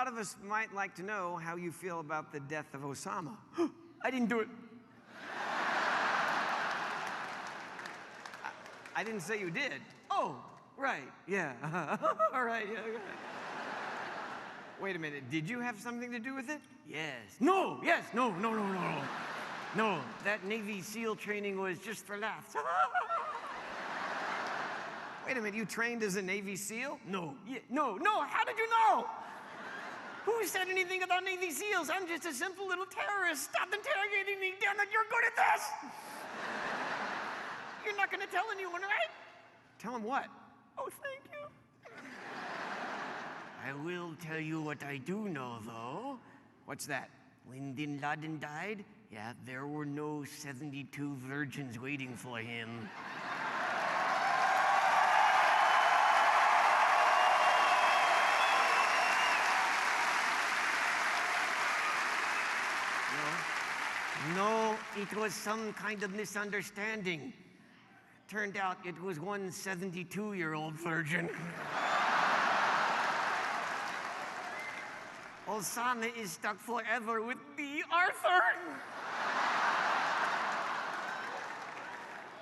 lot of us might like to know how you feel about the death of Osama. I didn't do it. I didn't say you did. Oh, right, yeah. All right, yeah. Wait a minute, did you have something to do with it? Yes. No, yes, no. No, that Navy SEAL training was just for laughs. Wait a minute, you trained as a Navy SEAL? No, no, how did you know? Who said anything about Navy SEALs? I'm just a simple little terrorist. Stop interrogating me, damn it, you're good at this! You're not gonna tell anyone, right? Tell them what? Oh, thank you. I will tell you what I do know, though. What's that? When Bin Laden died, yeah, there were no 72 virgins waiting for him. No, it was some kind of misunderstanding. Turned out it was one 72-year-old virgin. Osama is stuck forever with me, Arthur.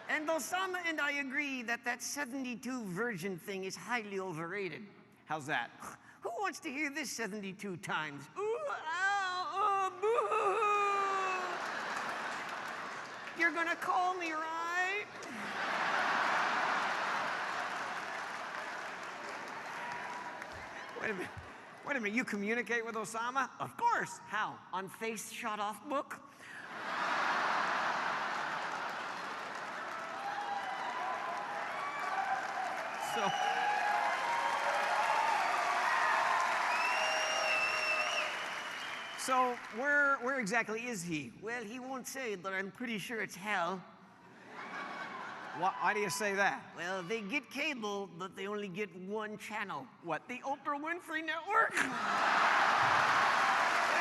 And Osama and I agree that 72 virgin thing is highly overrated. How's that? Who wants to hear this 72 times? Ooh, ow, oh, boo. You're gonna call me, right? Wait a minute, you communicate with Osama? Of course. How? On face shot off book? So where exactly is he? Well, he won't say, but I'm pretty sure it's hell. Why do you say that? Well, they get cable, but they only get one channel. What, the Oprah Winfrey Network? Wait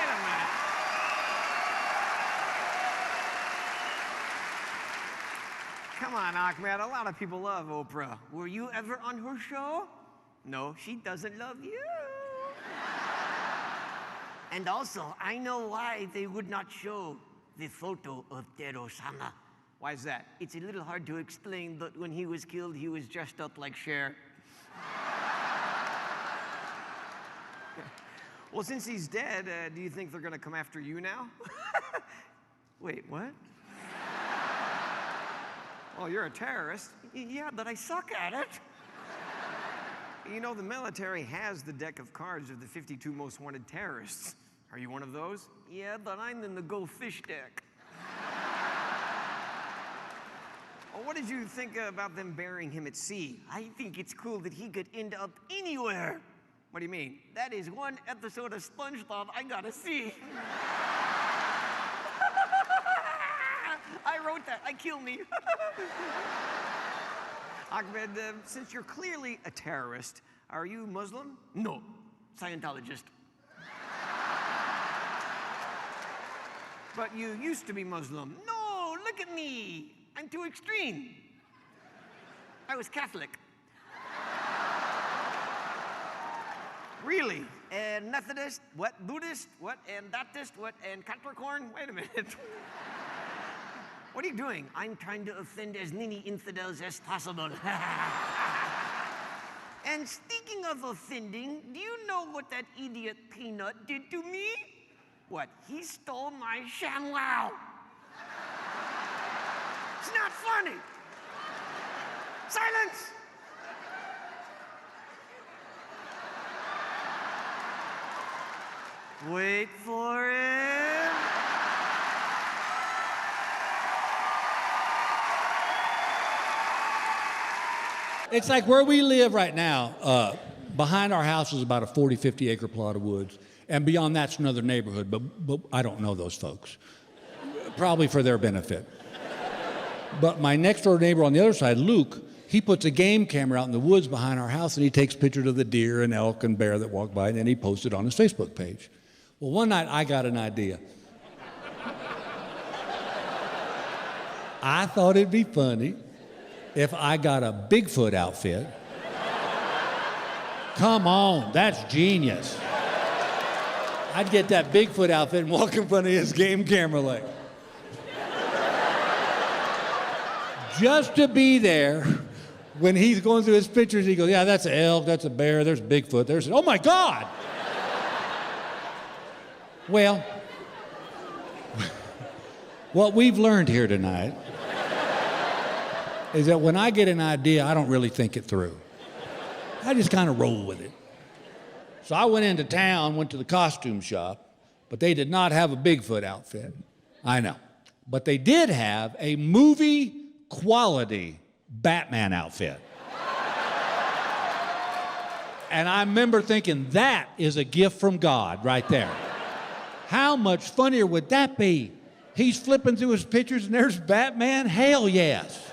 a minute. Come on, Ahmed, a lot of people love Oprah. Were you ever on her show? No, she doesn't love you. And also, I know why they would not show the photo of dead Osama. Why is that? It's a little hard to explain, but when he was killed, he was dressed up like Cher. Well, since he's dead, do you think they're gonna come after you now? Wait, what? Well, you're a terrorist. Yeah, but I suck at it. You know, the military has the deck of cards of the 52 most wanted terrorists. Are you one of those? Yeah, but I'm in the Go Fish deck. Well, what did you think about them burying him at sea? I think it's cool that he could end up anywhere. What do you mean? That is one episode of SpongeBob I gotta see. I wrote that. Kill me. Ahmed, since you're clearly a terrorist, are you Muslim? No, Scientologist. But you used to be Muslim. No, look at me. I'm too extreme. I was Catholic. Really? And Methodist? What? Buddhist? What? And Baptist? What? And Capricorn? Wait a minute. What are you doing? I'm trying to offend as many infidels as possible. And speaking of offending, do you know what that idiot Peanut did to me? What? He stole my ShamWow. It's not funny. Silence! Wait for it. It's like where we live right now. Behind our house is about a 40, 50 acre plot of woods. And beyond that's another neighborhood, but I don't know those folks. Probably for their benefit. But my next door neighbor on the other side, Luke, he puts a game camera out in the woods behind our house and he takes pictures of the deer and elk and bear that walk by and then he posts it on his Facebook page. Well, one night I got an idea. I thought it'd be funny if I got a Bigfoot outfit. Come on, that's genius. I'd get that Bigfoot outfit and walk in front of his game camera like. Just to be there when he's going through his pictures, he goes, yeah, that's an elk, that's a bear, there's Bigfoot, there's, oh my God! Well, what we've learned here tonight is that when I get an idea, I don't really think it through. I just kind of roll with it. So I went into town, went to the costume shop, but they did not have a Bigfoot outfit. I know. But they did have a movie quality Batman outfit. And I remember thinking, that is a gift from God right there. How much funnier would that be? He's flipping through his pictures and there's Batman? Hell yes.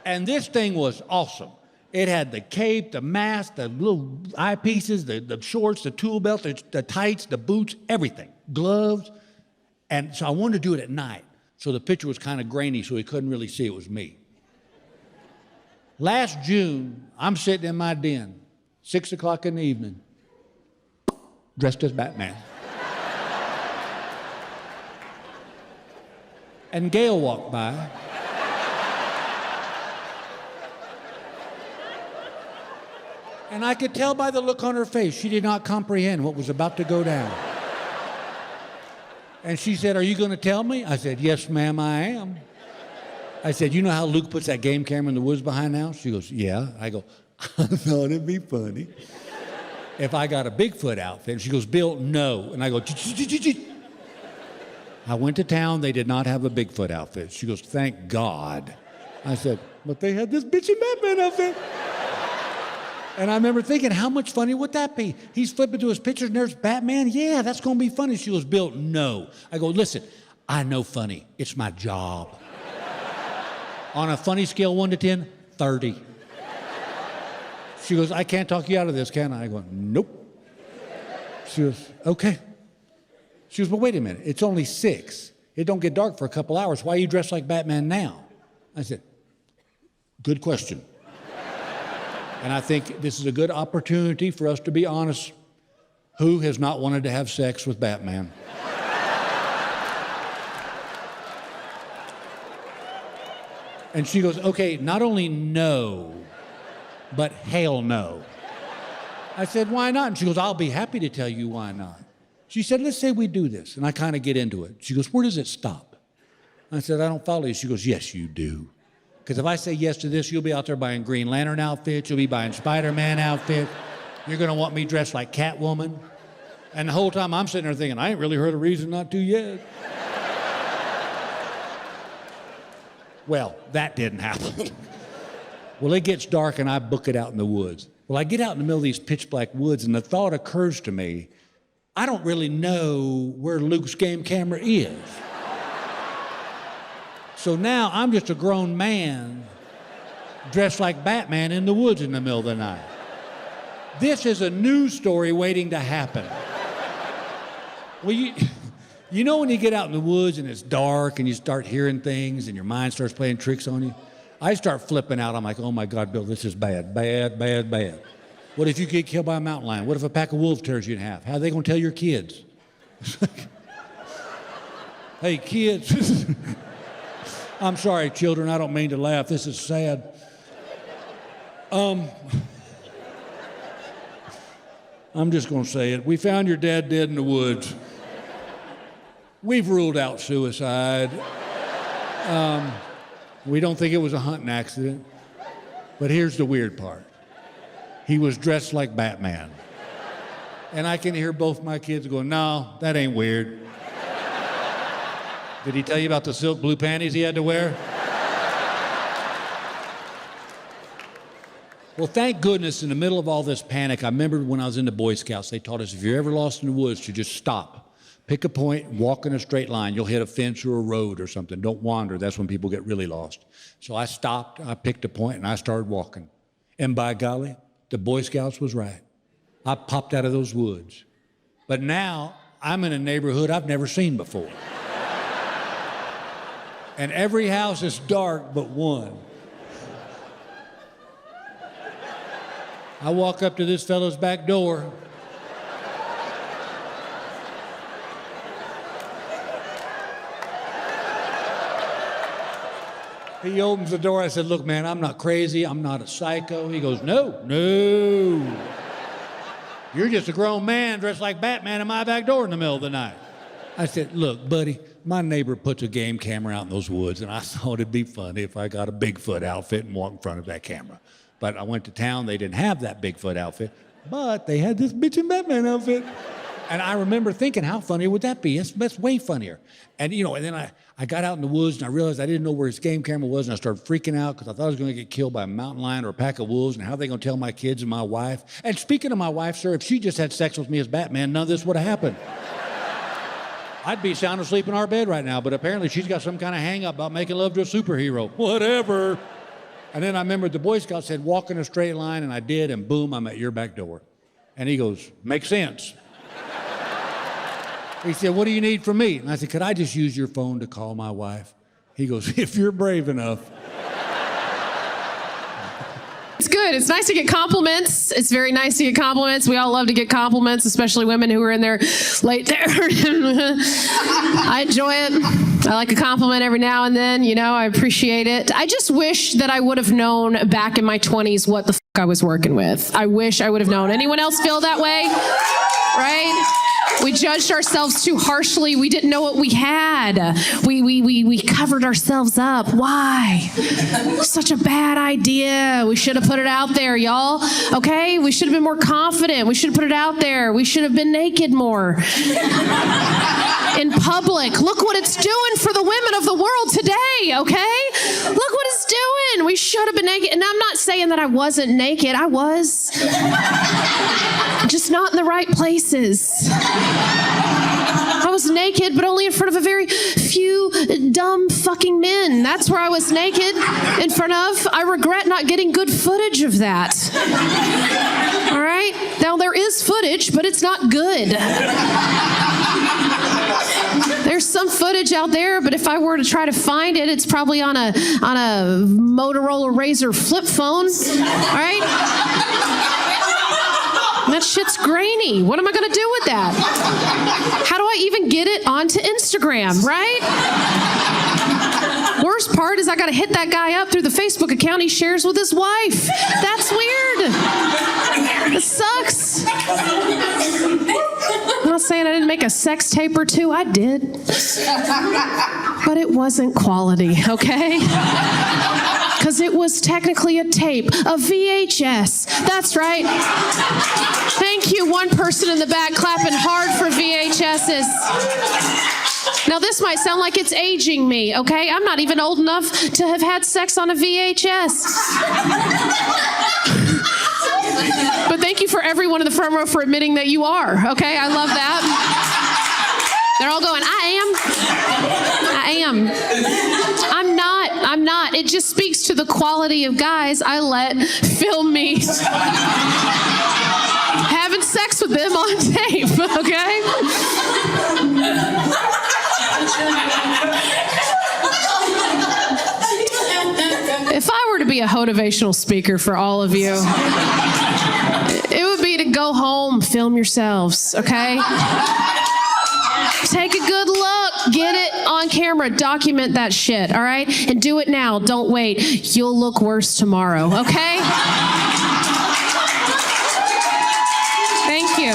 And this thing was awesome. It had the cape, the mask, the little eyepieces, the shorts, the tool belt, the tights, the boots, everything, gloves. And so I wanted to do it at night. So the picture was kind of grainy, so he couldn't really see it was me. Last June, I'm sitting in my den, 6 o'clock in the evening, dressed as Batman. And Gail walked by. And I could tell by the look on her face, she did not comprehend what was about to go down. And she said, are you going to tell me? I said, yes, ma'am, I am. I said, you know how Luke puts that game camera in the woods behind the house? She goes, yeah. I go, I thought it'd be funny if I got a Bigfoot outfit. And she goes, Bill, no. And I go, I went to town. They did not have a Bigfoot outfit. She goes, thank God. I said, but they had this bitchy Batman outfit. And I remember thinking, how much funny would that be? He's flipping through his pictures and there's Batman. Yeah, that's going to be funny. She goes, Bill, no. I go, listen, I know funny. It's my job. On a funny scale, 1 to 10, 30. She goes, I can't talk you out of this, can I? I go, nope. She goes, okay. She goes, but wait a minute. It's only 6. It don't get dark for a couple hours. Why are you dressed like Batman now? I said, good question. And I think this is a good opportunity for us to be honest. Who has not wanted to have sex with Batman? And she goes, okay, not only no, but hell no. I said, why not? And she goes, I'll be happy to tell you why not. She said, let's say we do this. And I kind of get into it. She goes, where does it stop? I said, I don't follow you. She goes, yes, you do. Because if I say yes to this, you'll be out there buying Green Lantern outfits, you'll be buying Spider-Man outfits, you're going to want me dressed like Catwoman. And the whole time I'm sitting there thinking, I ain't really heard a reason not to yet. Well, that didn't happen. Well, it gets dark and I book it out in the woods. Well, I get out in the middle of these pitch black woods and the thought occurs to me, I don't really know where Luke's game camera is. So now I'm just a grown man dressed like Batman in the woods in the middle of the night. This is a news story waiting to happen. Well, you know when you get out in the woods and it's dark and you start hearing things and your mind starts playing tricks on you? I start flipping out. I'm like, oh my God, Bill, this is bad, bad, bad, bad. What if you get killed by a mountain lion? What if a pack of wolves tears you in half? How are they going to tell your kids? Hey, kids. I'm sorry, children, I don't mean to laugh. This is sad. I'm just going to say it. We found your dad dead in the woods. We've ruled out suicide. We don't think it was a hunting accident. But here's the weird part. He was dressed like Batman. And I can hear both my kids going, no, that ain't weird. Did he tell you about the silk blue panties he had to wear? Well, thank goodness in the middle of all this panic, I remember when I was in the Boy Scouts, they taught us if you're ever lost in the woods to just stop. Pick a point, walk in a straight line. You'll hit a fence or a road or something. Don't wander. That's when people get really lost. So I stopped, I picked a point, and I started walking. And by golly, the Boy Scouts was right. I popped out of those woods. But now I'm in a neighborhood I've never seen before. And every house is dark but one. I walk up to this fellow's back door. He opens the door. I said, look, man, I'm not crazy. I'm not a psycho. He goes, no. You're just a grown man dressed like Batman in my back door in the middle of the night. I said, look, buddy, my neighbor puts a game camera out in those woods, and I thought it'd be funny if I got a Bigfoot outfit and walked in front of that camera. But I went to town. They didn't have that Bigfoot outfit, but they had this bitchin' Batman outfit. And I remember thinking, how funny would that be? That's way funnier. And, and then I got out in the woods, and I realized I didn't know where his game camera was, and I started freaking out because I thought I was going to get killed by a mountain lion or a pack of wolves, and how are they going to tell my kids and my wife? And speaking of my wife, sir, if she just had sex with me as Batman, none of this would have happened. I'd be sound asleep in our bed right now, but apparently she's got some kind of hang-up about making love to a superhero. Whatever. And then I remember the Boy Scout said, walk in a straight line, and I did, and boom, I'm at your back door. And he goes, makes sense. He said, what do you need from me? And I said, could I just use your phone to call my wife? He goes, if you're brave enough. It's good. It's nice to get compliments. It's very nice to get compliments. We all love to get compliments, especially women who are in their late 30s. I enjoy it. I like a compliment every now and then. I appreciate it. I just wish that I would have known back in my 20s what the f*** I was working with. I wish I would have known. Anyone else feel that way? Right? We judged ourselves too harshly. We didn't know what we had. We covered ourselves up. Why? Such a bad idea. We should have put it out there, y'all. Okay? We should have been more confident. We should have put it out there. We should have been naked more. In public. Look what it's doing for the women of the world today, okay? Look what it's doing. We should have been naked. And I'm not saying that I wasn't naked. I was. Just not in the right places. I was naked, but only in front of a very few dumb fucking men. That's where I was naked in front of. I regret not getting good footage of that. All right? Now, there is footage, but it's not good. There's some footage out there, but if I were to try to find it, it's probably on a Motorola Razr flip phone. All right? That shit's grainy. What am I going to do with that? How do I even get it onto Instagram, right? Worst part is I got to hit that guy up through the Facebook account he shares with his wife. That's weird. It sucks. I'm not saying I didn't make a sex tape or two. I did. But it wasn't quality, okay? Because it was technically a tape, a VHS. That's right. Thank you, one person in the back clapping hard for VHSs. Now, this might sound like it's aging me, okay? I'm not even old enough to have had sex on a VHS. But thank you for everyone in the front row for admitting that you are, okay? I love that. They're all going, I am. I'm not. It just speaks to the quality of guys I let film me having sex with them on tape, okay? If I were to be a motivational speaker for all of you, it would be to go home, film yourselves, okay? Take a good look. Get it on camera. Document that shit, all right? And do it now. Don't wait. You'll look worse tomorrow, okay? Thank you.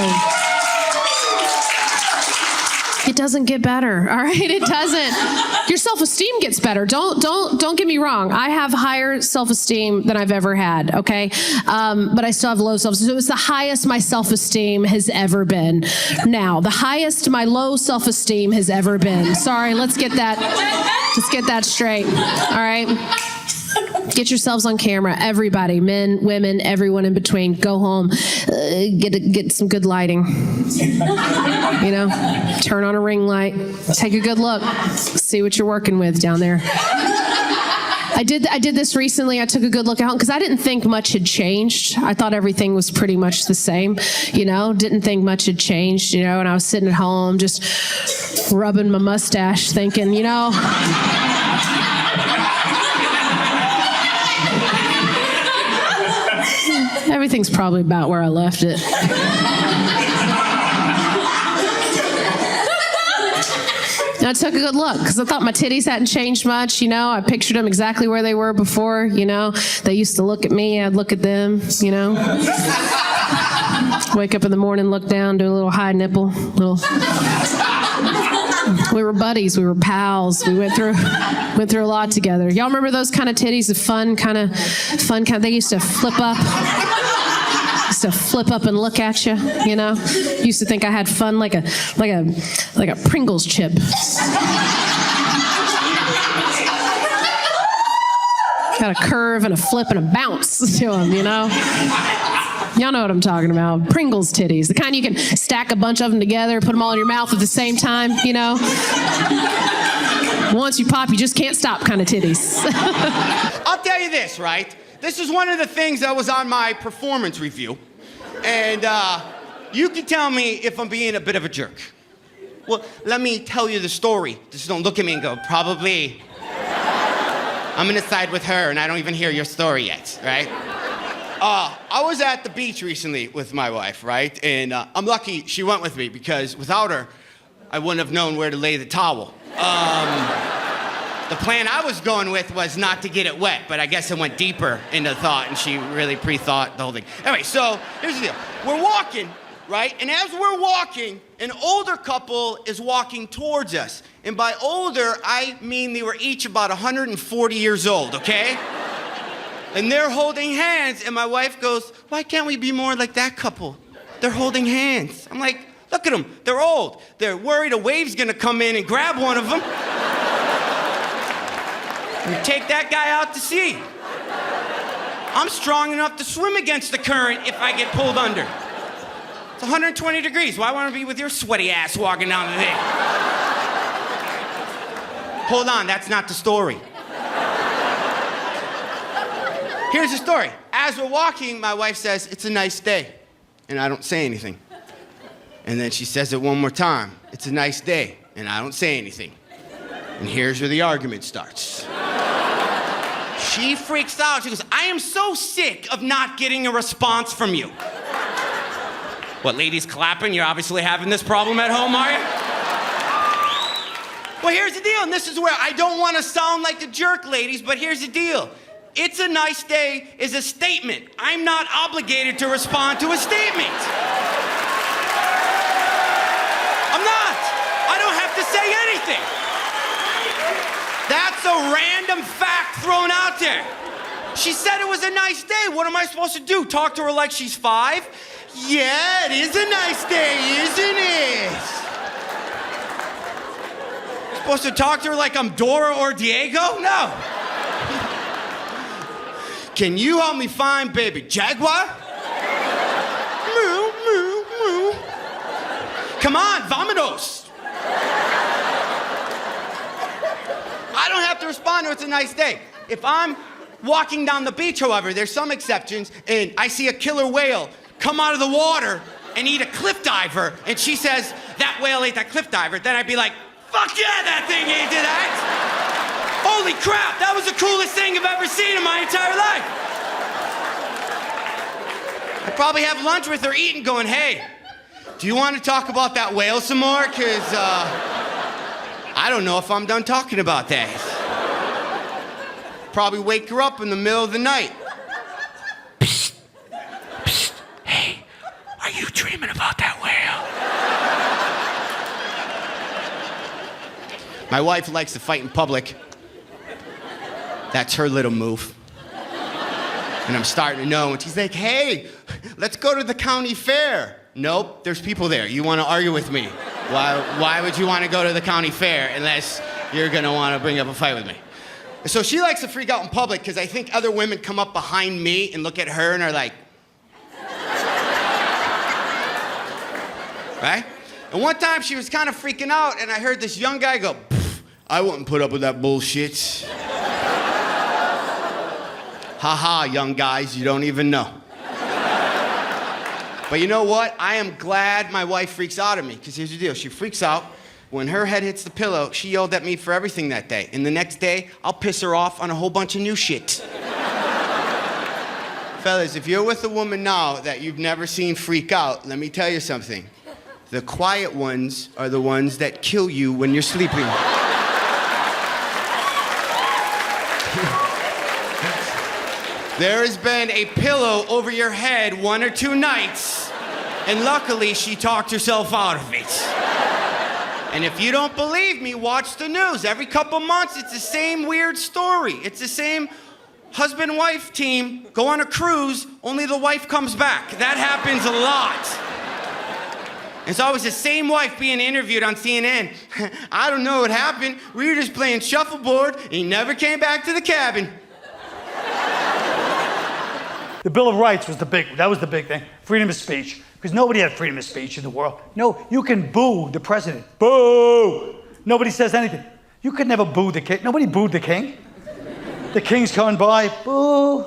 It doesn't get better, all right? It doesn't. Your self-esteem gets better. Don't get me wrong. I have higher self-esteem than I've ever had, okay? But I still have low self-esteem. So it's the highest my self-esteem has ever been. Now, the highest my low self-esteem has ever been. Sorry, let's get that straight, all right? Get yourselves on camera, everybody, men, women, everyone in between. Go home, get some good lighting. Turn on a ring light, take a good look, see what you're working with down there. I did this recently. I took a good look out because I didn't think much had changed. I thought everything was pretty much the same, didn't think much had changed, and I was sitting at home just rubbing my mustache thinking, everything's probably about where I left it. I took a good look because I thought my titties hadn't changed much. I pictured them exactly where they were before. They used to look at me, I'd look at them. Wake up in the morning, look down, do a little high nipple, We were buddies. We were pals. We went through a lot together. Y'all remember those kind of titties, the fun kind of. They used to flip up. And look at you. Used to think I had fun like a Pringles chip. Got a curve and a flip and a bounce to them. Y'all know what I'm talking about. Pringles titties. The kind you can stack a bunch of them together, put them all in your mouth at the same time, Once you pop, you just can't stop kind of titties. I'll tell you this, right? This is one of the things that was on my performance review. And you can tell me if I'm being a bit of a jerk. Well, let me tell you the story. Just don't look at me and go, probably. I'm gonna side with her and I don't even hear your story yet, right? I was at the beach recently with my wife, right? And I'm lucky she went with me because without her, I wouldn't have known where to lay the towel. The plan I was going with was not to get it wet, but I guess it went deeper into thought and she really pre-thought the whole thing. Anyway, so here's the deal. We're walking, right? And as we're walking, an older couple is walking towards us. And by older, I mean they were each about 140 years old, okay? And they're holding hands, and my wife goes, why can't we be more like that couple? They're holding hands. I'm like, look at them, they're old. They're worried a wave's gonna come in and grab one of them. And take that guy out to sea. I'm strong enough to swim against the current if I get pulled under. It's 120 degrees. Why want to be with your sweaty ass walking down the thing? Hold on, that's not the story. Here's the story. As we're walking, my wife says, it's a nice day. And I don't say anything. And then she says it one more time. It's a nice day. And I don't say anything. And here's where the argument starts. She freaks out. She goes, I am so sick of not getting a response from you. What, ladies clapping? You're obviously having this problem at home, are you? Well, here's the deal, and this is where I don't want to sound like a jerk, ladies, but here's the deal. It's a nice day is a statement. I'm not obligated to respond to a statement. I'm not. I don't have to say anything. That's a random fact thrown out there. She said it was a nice day. What am I supposed to do? Talk to her like she's 5? Yeah, it is a nice day, isn't it? Supposed to talk to her like I'm Dora or Diego? No. Can you help me find baby Jaguar? Moo, moo, moo. Come on, vámonos. I don't have to respond to it's a nice day. If I'm walking down the beach, however, there's some exceptions, and I see a killer whale come out of the water and eat a cliff diver, and she says, that whale ate that cliff diver, then I'd be like, fuck yeah, that thing ate that. Holy crap, that was the coolest thing I've ever seen in my entire life. I'd probably have lunch with her eating, going, hey, do you want to talk about that whale some more? Because I don't know if I'm done talking about that. Probably wake her up in the middle of the night. Psst, psst, hey, are you dreaming about that whale? My wife likes to fight in public. That's her little move. And I'm starting to know, and she's like, hey, let's go to the county fair. Nope, there's people there. You want to argue with me. Why would you want to go to the county fair unless you're going to want to bring up a fight with me? So she likes to freak out in public because I think other women come up behind me and look at her and are like, right? And one time she was kind of freaking out and I heard this young guy go, I wouldn't put up with that bullshit. Ha, young guys, you don't even know. But you know what? I am glad my wife freaks out at me, because here's the deal. She freaks out. When her head hits the pillow, she yelled at me for everything that day. And the next day, I'll piss her off on a whole bunch of new shit. Fellas, if you're with a woman now that you've never seen freak out, let me tell you something. The quiet ones are the ones that kill you when you're sleeping. There has been a pillow over your head 1 or 2 nights, and luckily she talked herself out of it. And if you don't believe me, watch the news. Every couple months, it's the same weird story. It's the same husband-wife team go on a cruise, only the wife comes back. That happens a lot. It's always the same wife being interviewed on CNN. I don't know what happened. We were just playing shuffleboard, and he never came back to the cabin. The Bill of Rights was the big thing. Freedom of speech. Because nobody had freedom of speech in the world. No, you can boo the president. Boo! Nobody says anything. You could never boo the king. Nobody booed the king. The king's coming by, boo.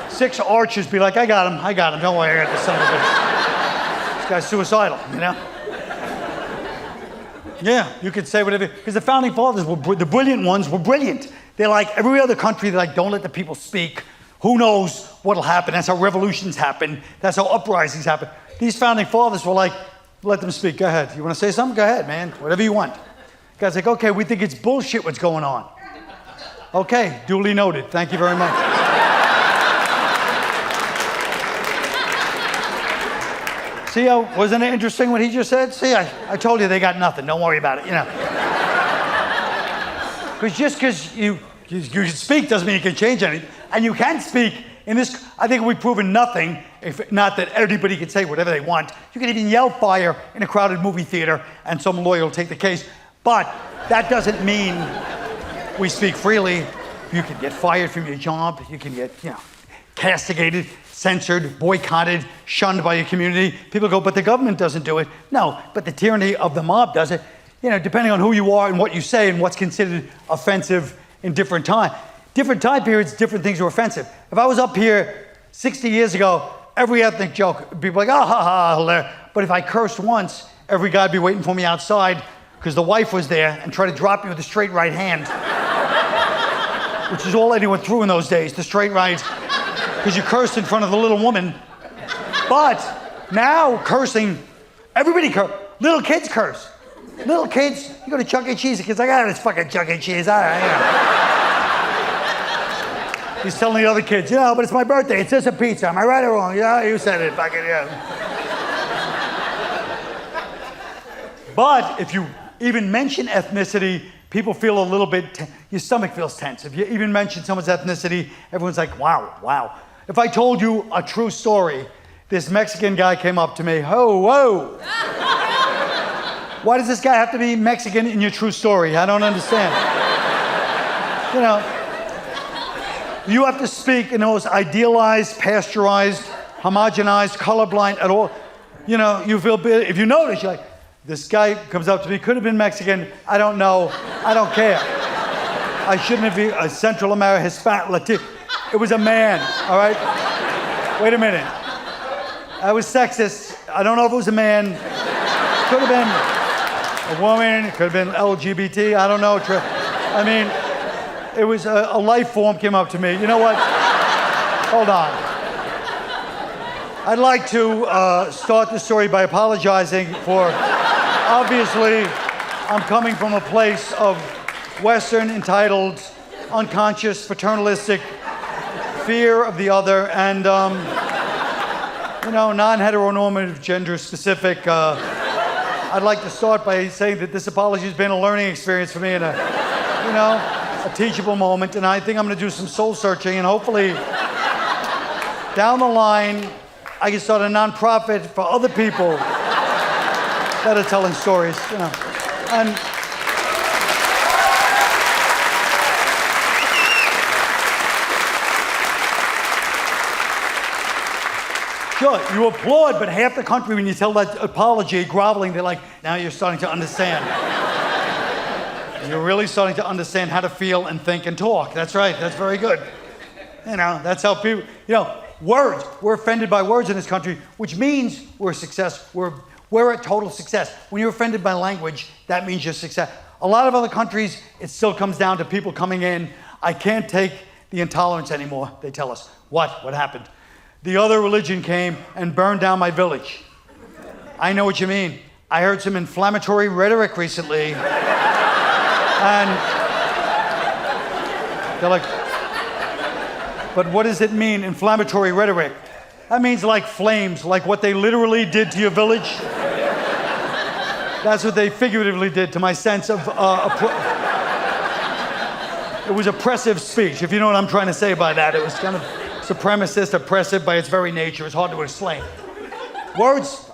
6 archers be like, I got him, don't worry, I got the son of a bitch. This guy's suicidal, you know? Yeah, you could say whatever, because the founding fathers, the brilliant ones were brilliant. They're like every other country, they're like, don't let the people speak. Who knows what'll happen? That's how revolutions happen. That's how uprisings happen. These founding fathers were like, let them speak, go ahead. You want to say something? Go ahead, man, whatever you want. The guy's like, okay, we think it's bullshit what's going on. Okay, duly noted, thank you very much. See, wasn't it interesting what he just said? See, I told you they got nothing, don't worry about it, you know. Because just because you can speak doesn't mean you can change anything. And you can speak in this, I think we've proven nothing, if not that everybody can say whatever they want. You can even yell fire in a crowded movie theater and some lawyer will take the case. But that doesn't mean we speak freely. You can get fired from your job. You can get, castigated, censored, boycotted, shunned by your community. People go, but the government doesn't do it. No, but the tyranny of the mob does it. Depending on who you are and what you say and what's considered offensive in different time periods, different things are offensive. If I was up here 60 years ago, every ethnic joke, people like, ha ha, hilarious. But if I cursed once, every guy'd be waiting for me outside because the wife was there and tried to drop me with a straight right hand, which is all anyone threw in those days, the straight right, because you cursed in front of the little woman. But now cursing, everybody curse. Little kids curse. Little kids, you go to Chuck E. Cheese, the kid's like, it's fucking Chuck E. Cheese. He's telling the other kids, but it's my birthday. It's just a pizza. Am I right or wrong? Yeah, you said it. Fucking yeah. But if you even mention ethnicity, people feel a little bit, your stomach feels tense. If you even mention someone's ethnicity, everyone's like, wow. If I told you a true story, this Mexican guy came up to me, whoa. Why does this guy have to be Mexican in your true story? I don't understand. You have to speak in those idealized, pasteurized, homogenized, colorblind at all. You feel bad. If you notice, you're like, this guy comes up to me, could have been Mexican, I don't know, I don't care. I shouldn't have been a Central American, Hispanic, Latino. It was a man, all right? Wait a minute. I was sexist. I don't know if it was a man. Could have been a woman, could have been LGBT, I don't know. It was a life form came up to me. You know what? Hold on. I'd like to start the story by apologizing for, obviously, I'm coming from a place of Western, entitled, unconscious, paternalistic fear of the other, and, non-heteronormative, gender-specific. I'd like to start by saying that this apology has been a learning experience for me and a teachable moment, and I think I'm going to do some soul searching, and hopefully down the line I can start a nonprofit for other people that are telling stories, And sure, you applaud, but half the country, when you tell that apology, groveling, they're like, now you're starting to understand. You're really starting to understand how to feel and think and talk. That's right, that's very good. That's how people, words. We're offended by words in this country, which means we're a success. We're a total success. When you're offended by language, that means you're success. A lot of other countries, it still comes down to people coming in, I can't take the intolerance anymore, they tell us. What happened? The other religion came and burned down my village. I know what you mean. I heard some inflammatory rhetoric recently. And they're like, but what does it mean, inflammatory rhetoric? That means like flames, like what they literally did to your village. That's what they figuratively did to my sense of, it was oppressive speech, if you know what I'm trying to say by that. It was kind of supremacist, oppressive by its very nature. It's hard to explain. Words